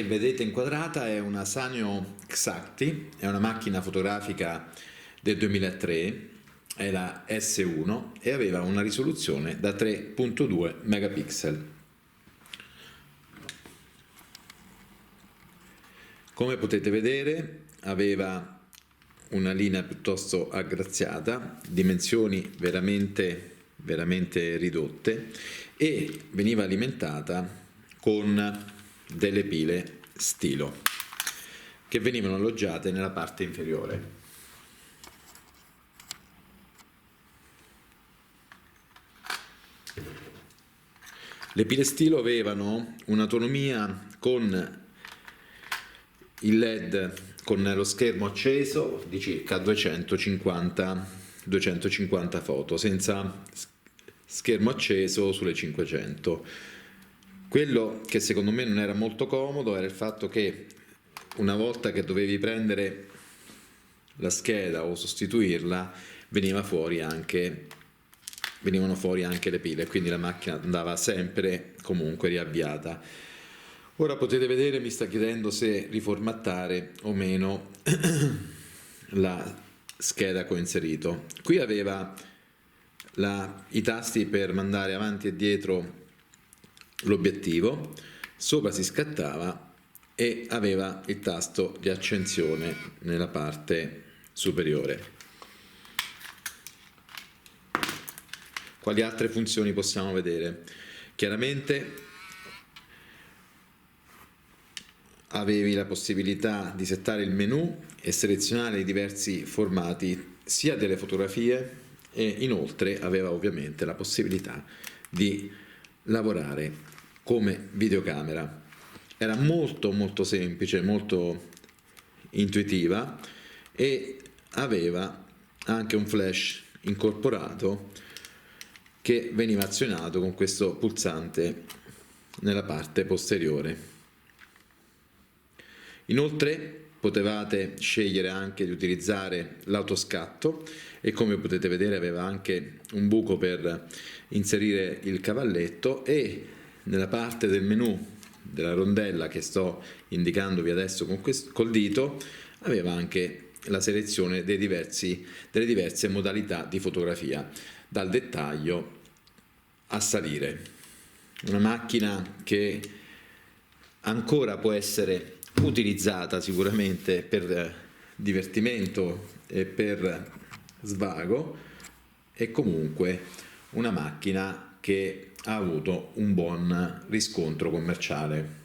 che vedete inquadrata è una Sanyo Xacti, è una macchina fotografica del 2003, è la S1 e aveva una risoluzione da 3.2 megapixel. Come potete vedere aveva una linea piuttosto aggraziata, dimensioni veramente ridotte e veniva alimentata con delle pile stilo che venivano alloggiate nella parte inferiore. Le pile stilo avevano un'autonomia con il LED, con lo schermo acceso, di circa 250 foto, senza schermo acceso sulle 500. Quello che secondo me non era molto comodo era il fatto che una volta che dovevi prendere la scheda o sostituirla venivano fuori anche le pile, quindi la macchina andava sempre comunque riavviata. Ora potete vedere, mi sta chiedendo se riformattare o meno la scheda che ho inserito. Qui aveva i tasti per mandare avanti e dietro l'obiettivo, sopra si scattava e aveva il tasto di accensione nella parte superiore. Quali altre funzioni possiamo vedere? Chiaramente avevi la possibilità di settare il menu e selezionare i diversi formati sia delle fotografie e inoltre aveva ovviamente la possibilità di lavorare come videocamera. Era molto semplice, molto intuitiva e aveva anche un flash incorporato che veniva azionato con questo pulsante nella parte posteriore. Inoltre potevate scegliere anche di utilizzare l'autoscatto e come potete vedere aveva anche un buco per inserire il cavalletto e nella parte del menu della rondella che sto indicandovi adesso col dito aveva anche la selezione delle diverse modalità di fotografia, dal dettaglio a salire. Una macchina che ancora può essere utilizzata sicuramente per divertimento e per svago, e comunque una macchina che ha avuto un buon riscontro commerciale.